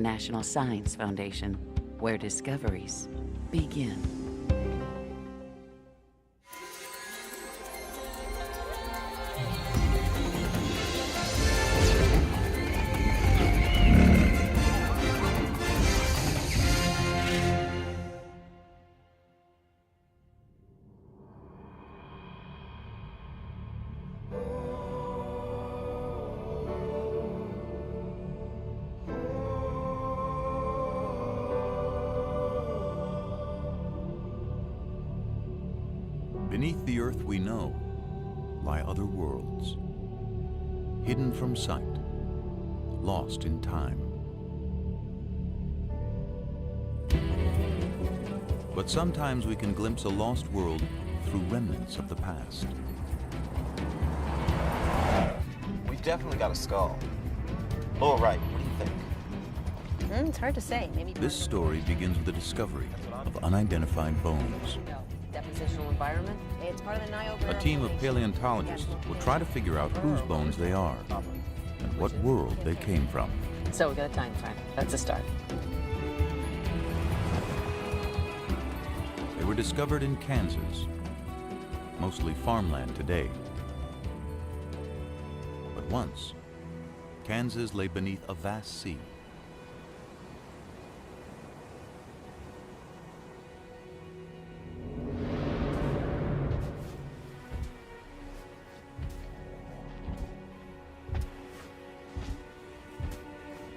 National Science Foundation, where discoveries begin. Beneath the earth we know lie other worlds, hidden from sight, lost in time. But sometimes we can glimpse a lost world through remnants of the past. We've definitely got a skull. Lower right, what do you think? It's hard to say. Maybe This story begins with the discovery of unidentified bones. depositional environment. It's part of the Niobrara. A team of paleontologists will try to figure out whose bones they are and what world they came from. So we got a time frame. That's a start. They were discovered in Kansas, mostly farmland today. But once, Kansas lay beneath a vast sea.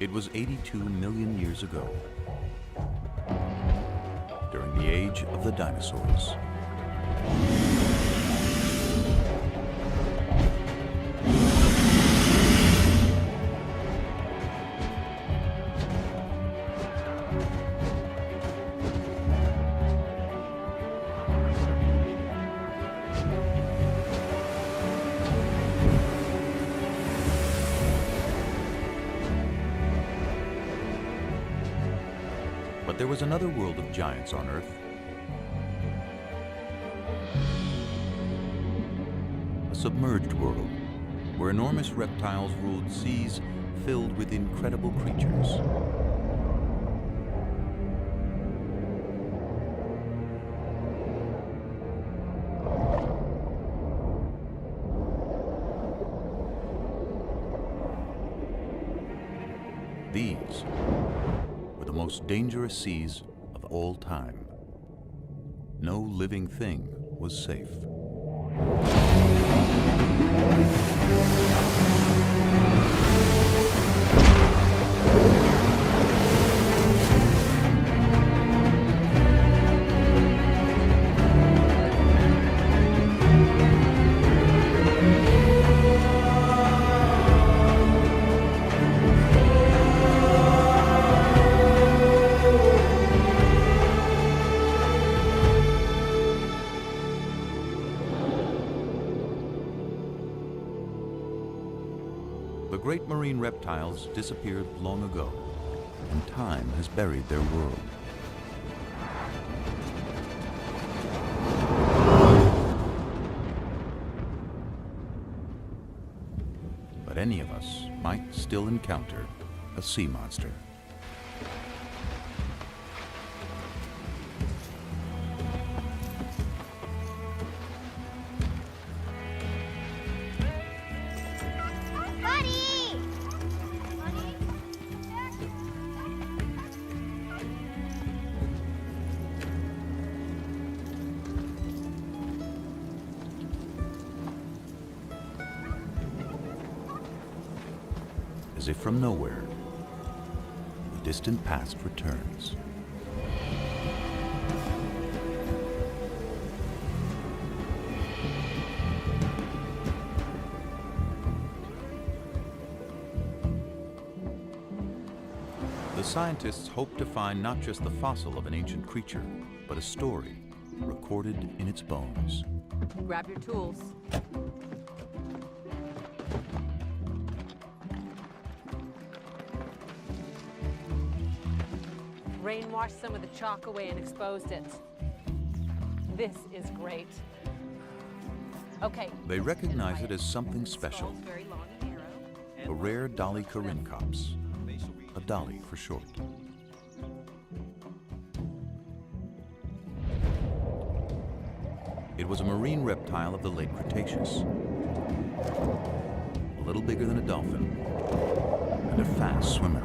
It was 82 million years ago, during the age of the dinosaurs. But there was another world of giants on Earth. A submerged world, where enormous reptiles ruled seas filled with incredible creatures. These were the most dangerous seas of all time. No living thing was safe. The great marine reptiles disappeared long ago, and time has buried their world. But any of us might still encounter a sea monster. As if from nowhere, the distant past returns. The scientists hope to find not just the fossil of an ancient creature, but a story recorded in its bones. Grab your tools. Rain washed some of the chalk away and exposed it. This is great. Okay. They recognize it as something special. Very long and narrow. A rare Dolly Corincops, a dolly for short. It was a marine reptile of the late Cretaceous, a little bigger than a dolphin, and a fast swimmer.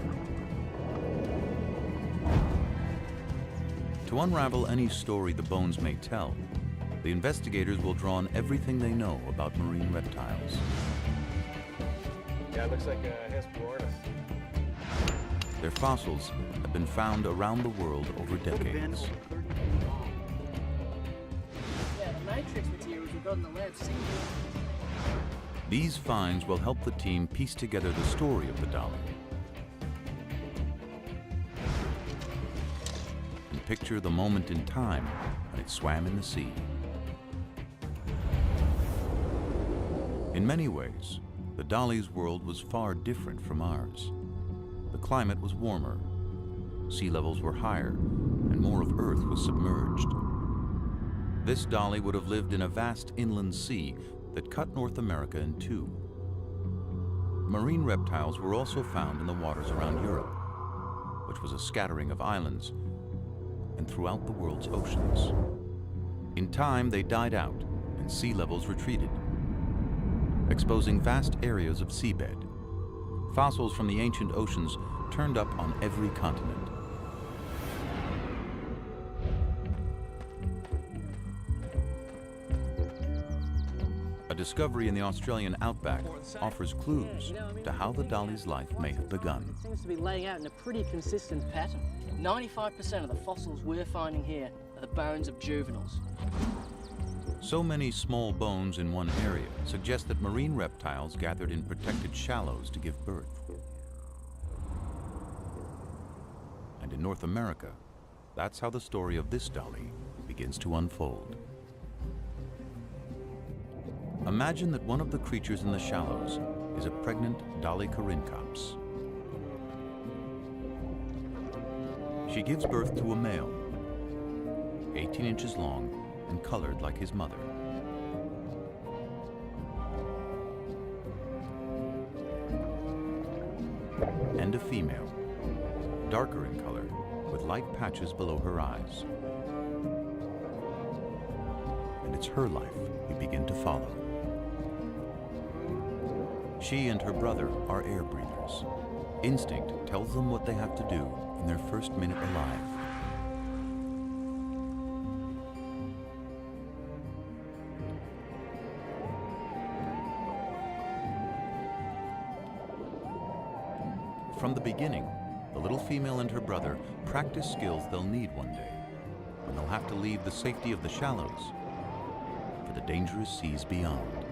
To unravel any story the bones may tell, the investigators will draw on everything they know about marine reptiles. Yeah, it looks like a Hesperornis. Their fossils have been found around the world over decades. Yeah, the matrix materials we've got in the lab seem These finds will help the team piece together the story of the dolly and picture the moment in time when it swam in the sea. In many ways, the dolly's world was far different from ours. The climate was warmer, sea levels were higher, and more of Earth was submerged. This dolly would have lived in a vast inland sea that cut North America in two. Marine reptiles were also found in the waters around Europe, which was a scattering of islands, and throughout the world's oceans. In time, they died out and sea levels retreated, exposing vast areas of seabed. Fossils from the ancient oceans turned up on every continent. A discovery in the Australian outback offers clues to how the dolly's life may have begun. It seems to be laying out in a pretty consistent pattern. 95% of the fossils we're finding here are the bones of juveniles. So many small bones in one area suggest that marine reptiles gathered in protected shallows to give birth. And in North America, that's how the story of this dolly begins to unfold. Imagine that one of the creatures in the shallows is a pregnant Dolly corincops. She gives birth to a male, 18 inches long and colored like his mother. And a female, darker in color, with light patches below her eyes. And it's her life we begin to follow. She and her brother are air breathers. Instinct tells them what they have to do in their first minute alive. From the beginning, the little female and her brother practice skills they'll need one day, when they'll have to leave the safety of the shallows for the dangerous seas beyond.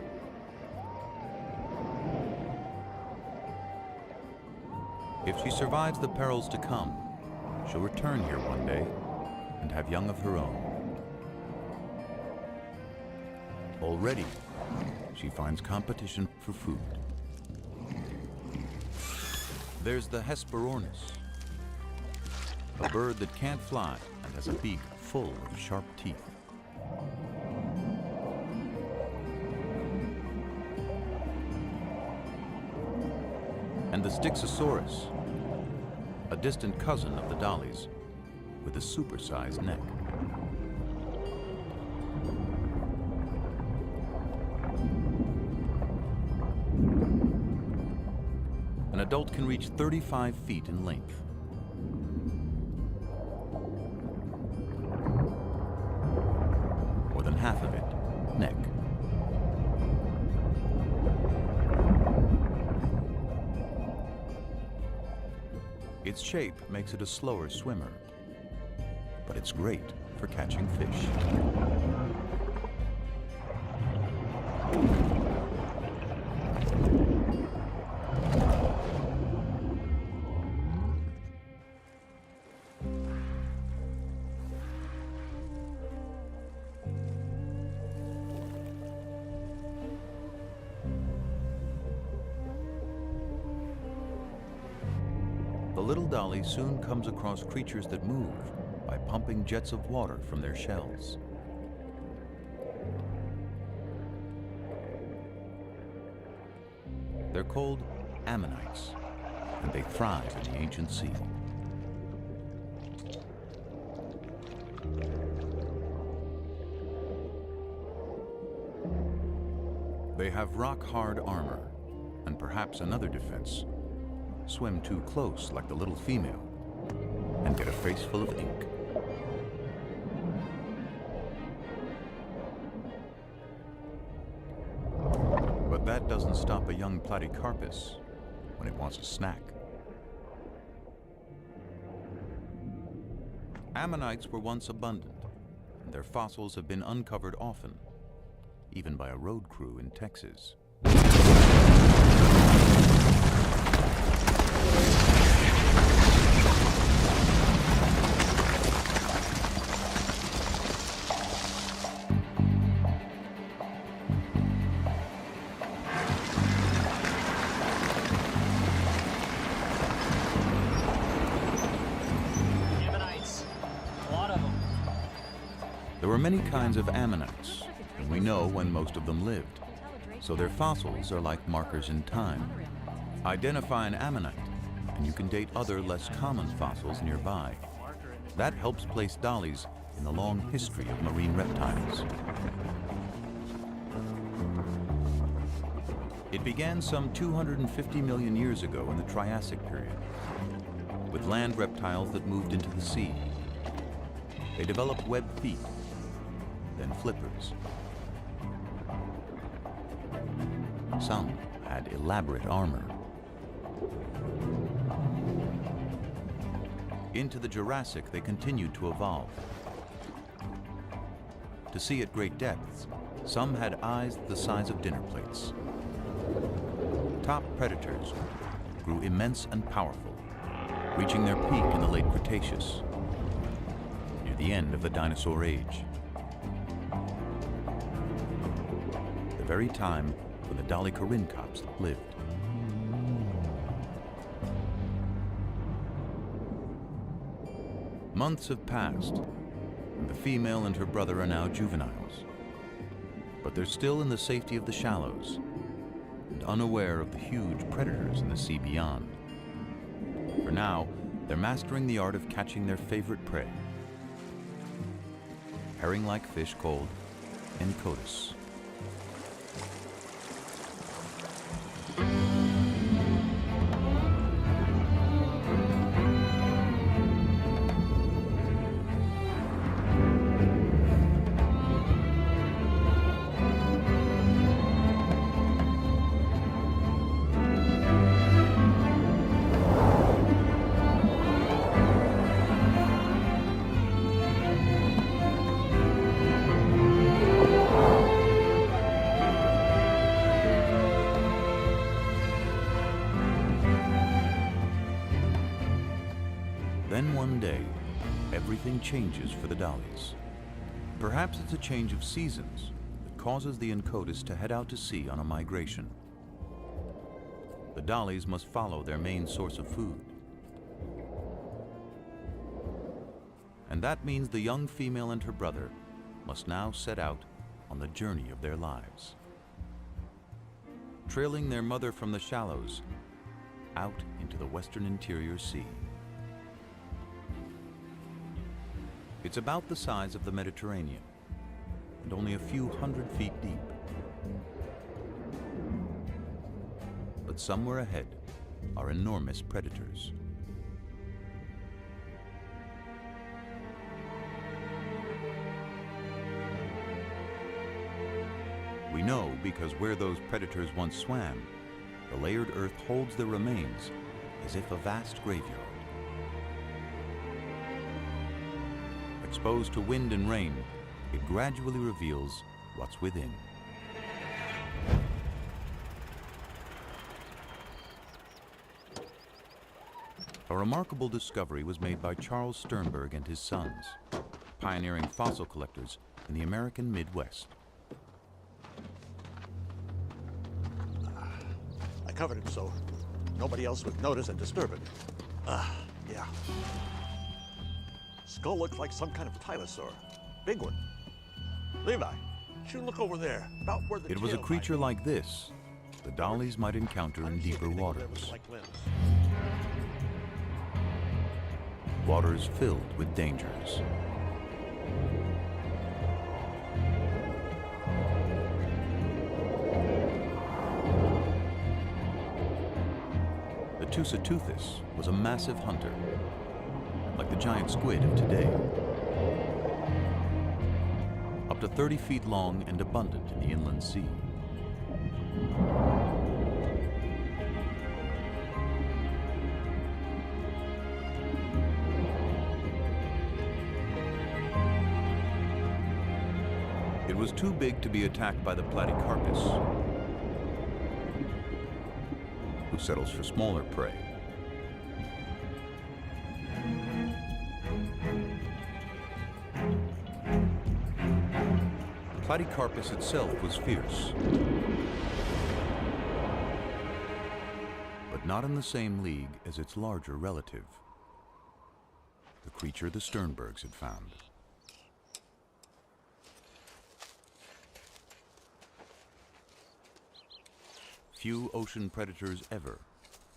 If she survives the perils to come, she'll return here one day and have young of her own. Already, she finds competition for food. There's the Hesperornis, a bird that can't fly and has a beak full of sharp teeth. And the Styxosaurus, a distant cousin of the dollies with a supersized neck. An adult can reach 35 feet in length. More than half of it, neck. Its shape makes it a slower swimmer, but it's great for catching fish. The little dolly soon comes across creatures that move by pumping jets of water from their shells. They're called ammonites, and they thrive in the ancient sea. They have rock-hard armor, and perhaps another defense. Swim too close like the little female, and get a face full of ink. But that doesn't stop a young platycarpus when it wants a snack. Ammonites were once abundant, and their fossils have been uncovered often, even by a road crew in Texas. Ammonites. A lot of them. There were many kinds of ammonites, and we know when most of them lived. So their fossils are like markers in time. Identify an ammonite, and you can date other less common fossils nearby. That helps place dollies in the long history of marine reptiles. It began some 250 million years ago in the Triassic period, with land reptiles that moved into the sea. They developed webbed feet, then flippers. Some had elaborate armor. Into the Jurassic, they continued to evolve. To see at great depths, some had eyes the size of dinner plates. Top predators grew immense and powerful, reaching their peak in the late Cretaceous, near the end of the dinosaur age. The very time when the dolichorhynchops lived. Months have passed, and the female and her brother are now juveniles. But they're still in the safety of the shallows, and unaware of the huge predators in the sea beyond. For now, they're mastering the art of catching their favorite prey. Herring-like fish called encotis. Then one day, everything changes for the dollies. Perhaps it's a change of seasons that causes the encotis to head out to sea on a migration. The dollies must follow their main source of food. And that means the young female and her brother must now set out on the journey of their lives. Trailing their mother from the shallows out into the western interior sea. It's about the size of the Mediterranean and only a few 100 feet deep. But somewhere ahead are enormous predators. We know because where those predators once swam, the layered earth holds their remains as if a vast graveyard. Exposed to wind and rain, it gradually reveals what's within. A remarkable discovery was made by Charles Sternberg and his sons, pioneering fossil collectors in the American Midwest. I covered it so nobody else would notice and disturb it. Yeah. Skull looks like some kind of tylosaur. Big one. Levi, you look over there, about where the It was a tail creature might like this the dollies might encounter in deeper be. There was waters. like limbs. waters filled with dangers. The Tusateuthis was a massive hunter, like the giant squid of today. Up to 30 feet long and abundant in the inland sea. It was too big to be attacked by the Platycarpus, who settles for smaller prey. Platycarpus itself was fierce, but not in the same league as its larger relative, the creature the Sternbergs had found. Few ocean predators ever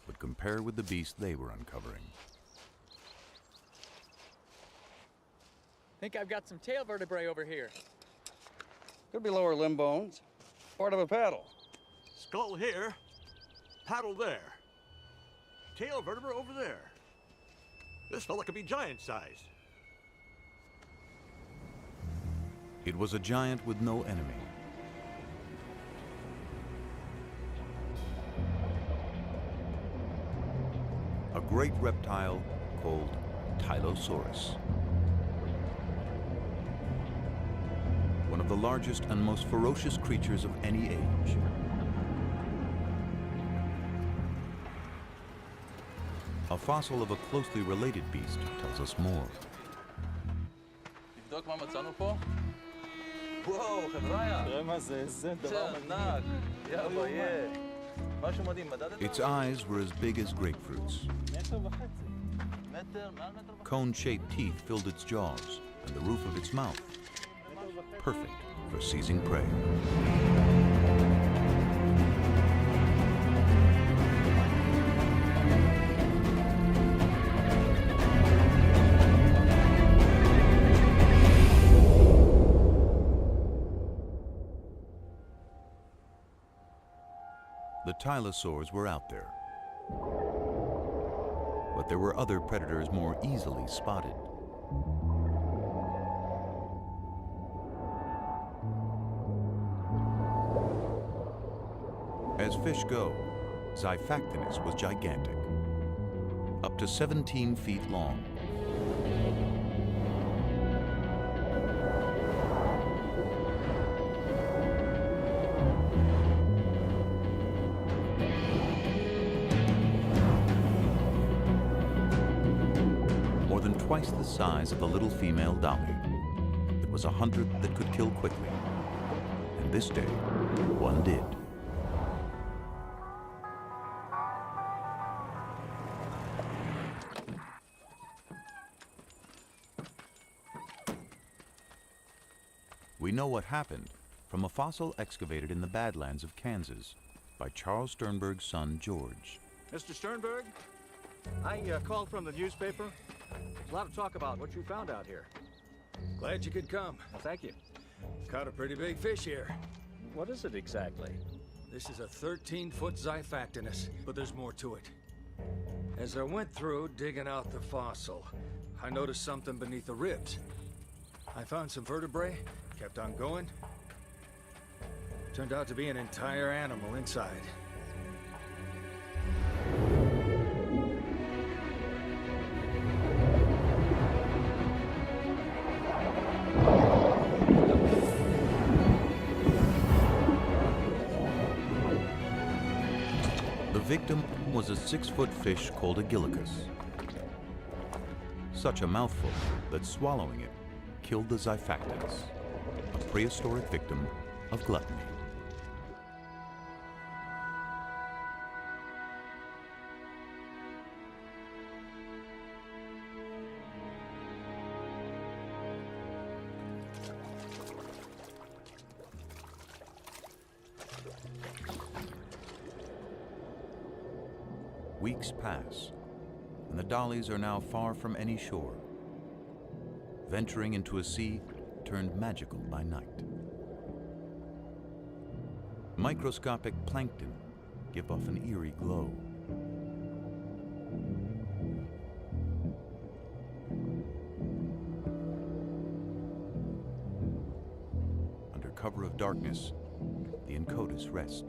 would compare with the beast they were uncovering. Think I've got some tail vertebrae over here. Could be lower limb bones. Part of a paddle. Skull here, paddle there. Tail vertebra over there. This fella could be giant-sized. It was a giant with no enemy. A great reptile called Tylosaurus. One of the largest and most ferocious creatures of any age. A fossil of a closely related beast tells us more. תבדוק מה מצאנו פה? וואו, חבריה. תראה מה זה, איזה דבר ענק. יא אביה. משהו מדהים, מדדת? Its eyes were as big as grapefruits. Cone-shaped teeth filled its jaws and the roof of its mouth. Perfect for seizing prey. The Tylosaurs were out there, but there were other predators more easily spotted. As fish go, Xiphactinus was gigantic, up to 17 feet long. More than twice the size of the little female Dolly. It was a hunter that could kill quickly, and this day, one did. We know what happened from a fossil excavated in the Badlands of Kansas by Charles Sternberg's son, George. Mr. Sternberg, I called from the newspaper. There's a lot of talk about what you found out here. Glad you could come. Well, thank you. Caught a pretty big fish here. What is it exactly? This is a 13-foot Xiphactinus, but there's more to it. As I went through digging out the fossil, I noticed something beneath the ribs. I found some vertebrae, kept on going. Turned out to be an entire animal inside. The victim was a 6-foot fish called a Gillicus. Such a mouthful that swallowing it killed the Xiphactinus, a prehistoric victim of gluttony. Weeks pass, and the dollies are now far from any shore, venturing into a sea turned magical by night. Microscopic plankton give off an eerie glow. Under cover of darkness, the Incotus rest,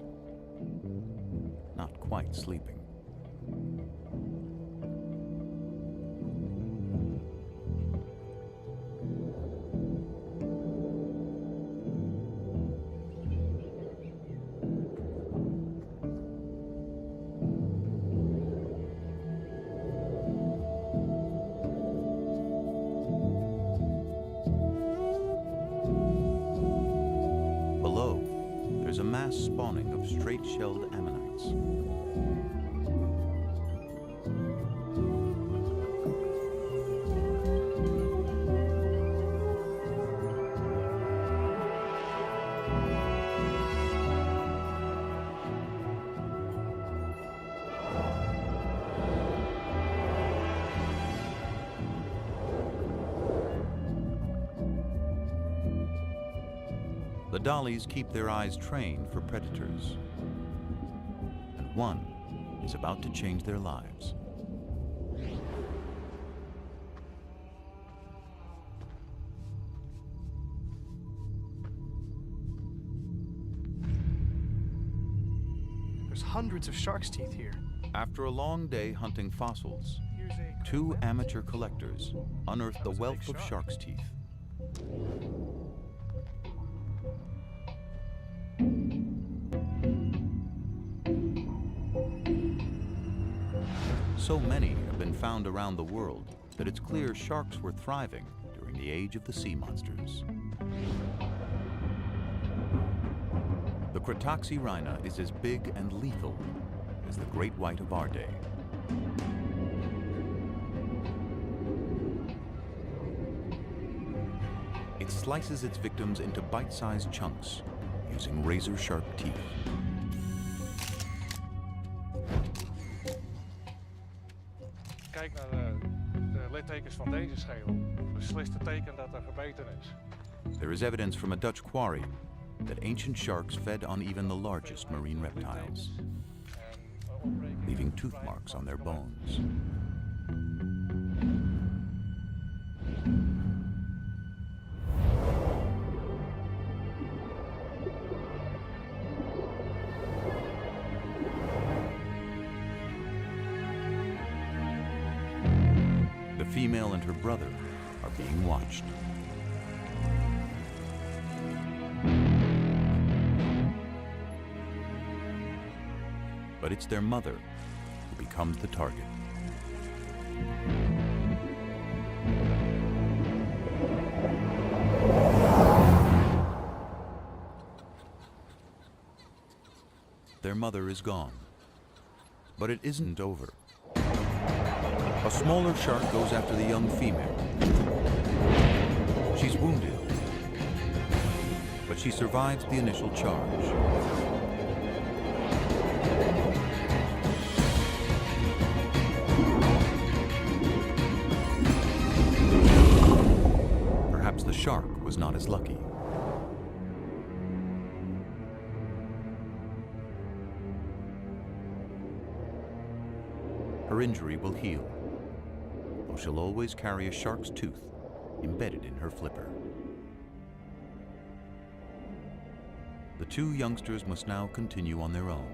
not quite sleeping. Below, there's a mass spawning of straight-shelled ammonites. The dollies keep their eyes trained for predators, and one is about to change their lives. There's hundreds of shark's teeth here. After a long day hunting fossils, two amateur collectors unearthed the wealth of shark's teeth. So many have been found around the world that it's clear sharks were thriving during the age of the sea monsters. The Cretoxyrhina is as big and lethal as the great white of our day. It slices its victims into bite-sized chunks using razor-sharp teeth. Kijk naar de littekens van deze schedel. Beslist het teken dat er verbeterd is. There is evidence from a Dutch quarry that ancient sharks fed on even the largest marine reptiles, leaving tooth marks on their bones. The female and her brother are being watched. But it's their mother who becomes the target. Their mother is gone, but it isn't over. A smaller shark goes after the young female. She's wounded, but she survives the initial charge. Perhaps the shark was not as lucky. Her injury will heal, though she'll always carry a shark's tooth embedded in her flipper. The two youngsters must now continue on their own.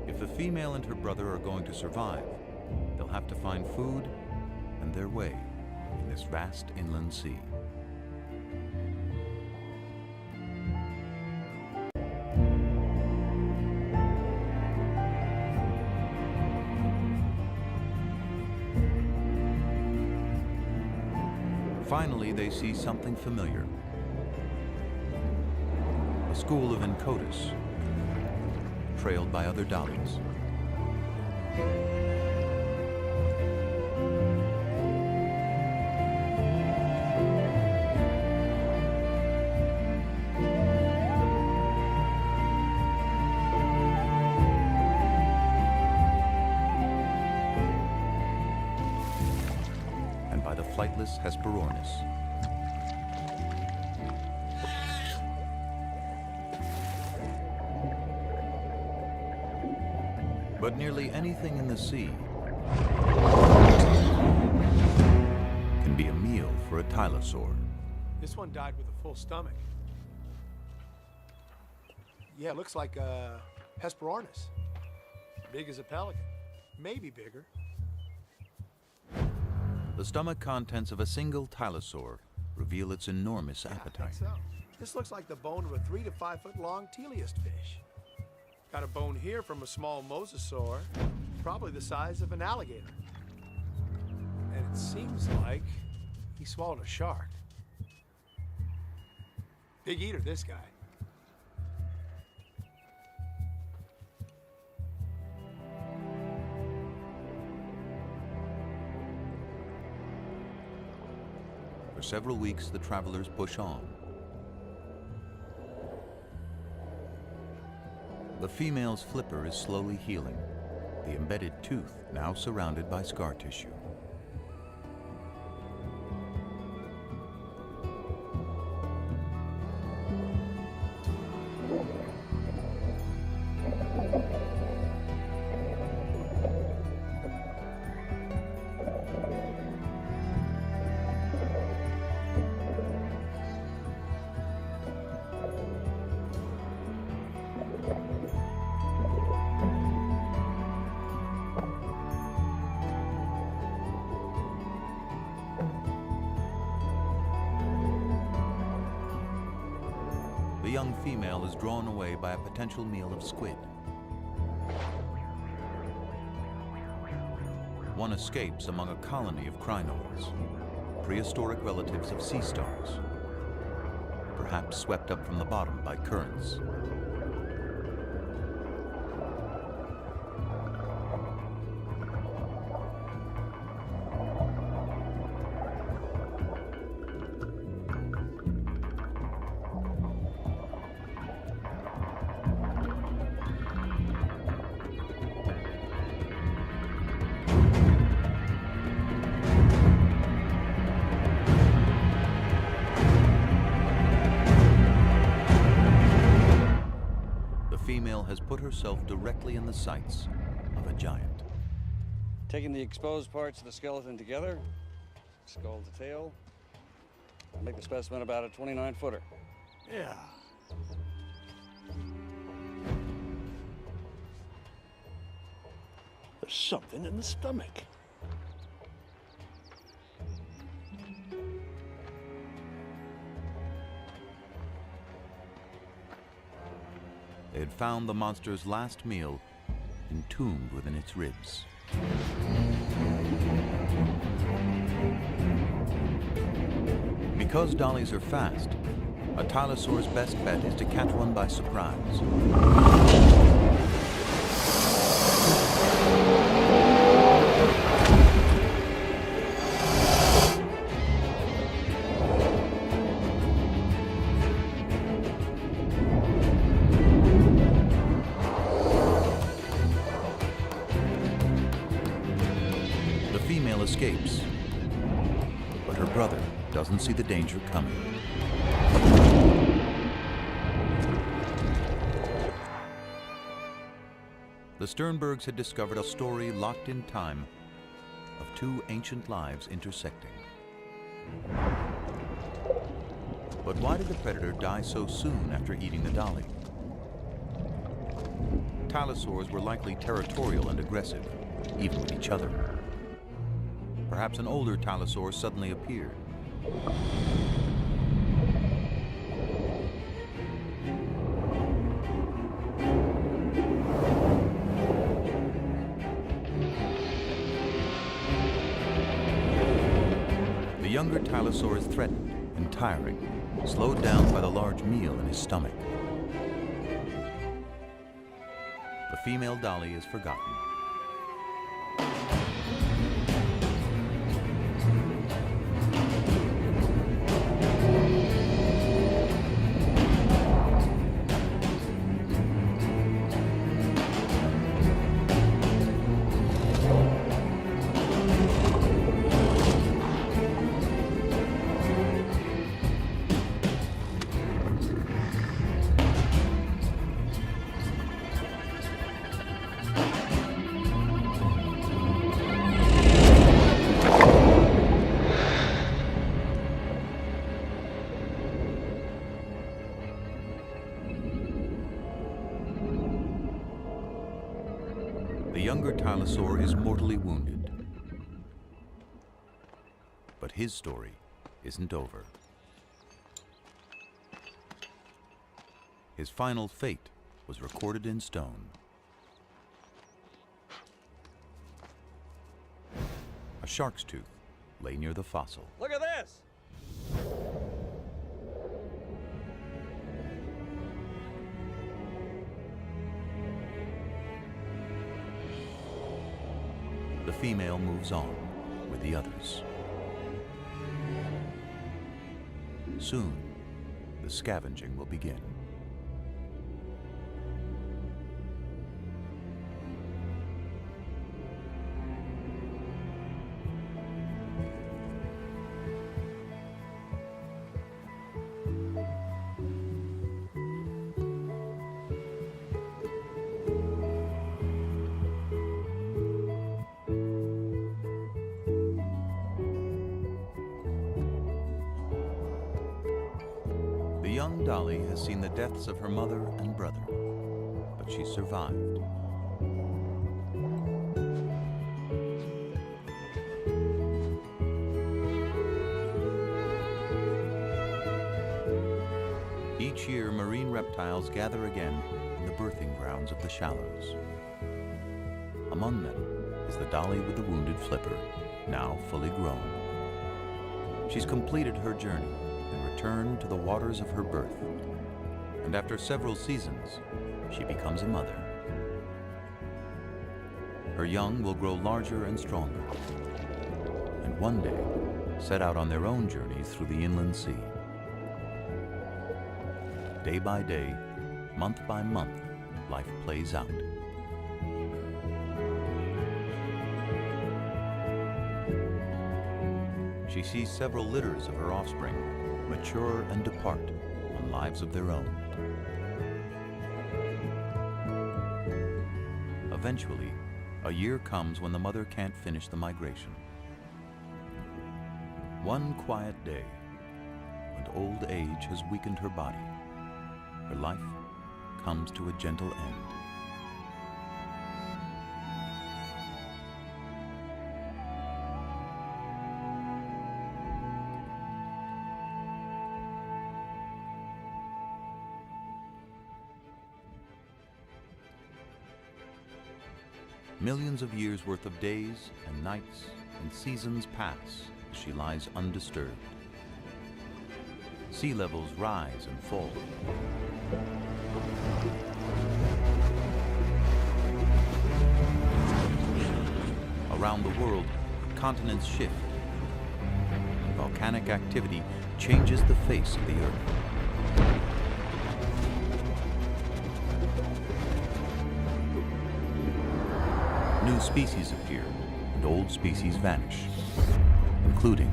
If the female and her brother are going to survive, they'll have to find food and their way in this vast inland sea. Finally, they see something familiar. A school of Incotus, trailed by other dollies. and by the flightless Hesperornis. But nearly anything in the sea can be a meal for a tylosaur. This one died with a full stomach. Yeah, it looks like a Hesperornis. Big as a pelican. Maybe bigger. The stomach contents of a single tylosaur reveal its enormous appetite. I think so. This looks like the bone of a 3 to 5 foot long teleost fish. Got a bone here from a small mosasaur, probably the size of an alligator. And it seems like he swallowed a shark. Big eater, this guy. For several weeks, the travelers push on. The female's flipper is slowly healing, the embedded tooth now surrounded by scar tissue. The young female is drawn away by a potential meal of squid. One escapes among a colony of crinoids, prehistoric relatives of sea stars, perhaps swept up from the bottom by currents. Has put herself directly in the sights of a giant. Taking the exposed parts of the skeleton together, skull to tail, I'll make the specimen about a 29-footer. Yeah. There's something in the stomach. They had found the monster's last meal entombed within its ribs. Because dollies are fast, a tylosaur's best bet is to catch one by surprise. Escapes, but her brother doesn't see the danger coming. The Sternbergs had discovered a story locked in time of two ancient lives intersecting. But why did the predator die so soon after eating the dolly? Tylosaurs were likely territorial and aggressive, even with each other. Perhaps an older tylosaur suddenly appeared. The younger tylosaur is threatened and tiring, slowed down by the large meal in his stomach. The female dolly is forgotten. younger Tylosaur is mortally wounded. But his story isn't over. His final fate was recorded in stone. A shark's tooth lay near the fossil. Look at this! The female moves on with the others. Soon, the scavenging will begin. The young Dolly has seen the deaths of her mother and brother, but she survived. Each year, marine reptiles gather again in the birthing grounds of the shallows. Among them is the Dolly with the wounded flipper, now fully grown. She's completed her journey and returned to the waters of her birth. And after several seasons, she becomes a mother. Her young will grow larger and stronger, and one day set out on their own journeys through the inland sea. Day by day, month by month, life plays out. She sees several litters of her offspring mature and depart on lives of their own. Eventually, a year comes when the mother can't finish the migration. One quiet day, when old age has weakened her body, her life comes to a gentle end. Millions of years worth of days and nights and seasons pass as she lies undisturbed. Sea levels rise and fall. Around the world, continents shift. Volcanic activity changes the face of the Earth. New species appear, and old species vanish, including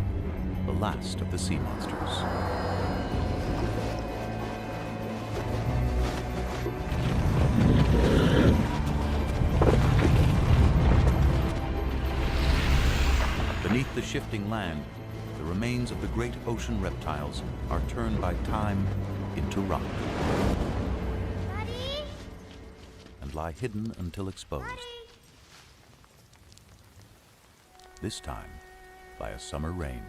the last of the sea monsters. Beneath the shifting land, the remains of the great ocean reptiles are turned by time into rock. Daddy? And lie hidden until exposed. Daddy? This time by a summer rain.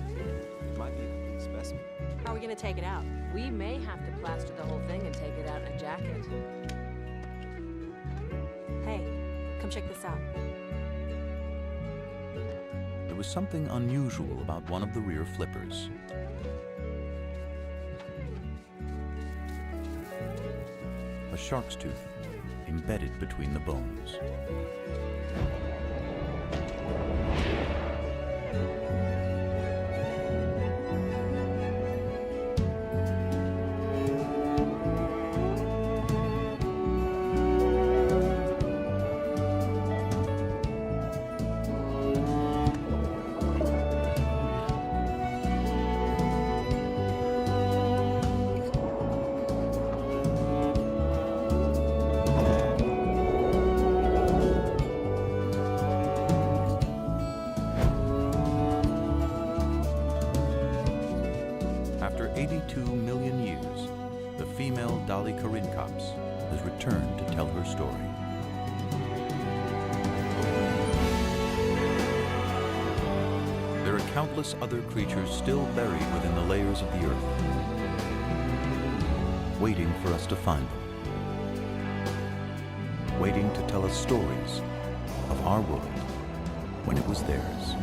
It might be a complete specimen. How are we going to take it out? We may have to plaster the whole thing and take it out in a jacket. Hey, come check this out. There was something unusual about one of the rear flippers. A shark's tooth embedded between the bones. female Dolly Karinkops has returned to tell her story. There are countless other creatures still buried within the layers of the earth, waiting for us to find them, waiting to tell us stories of our world when it was theirs.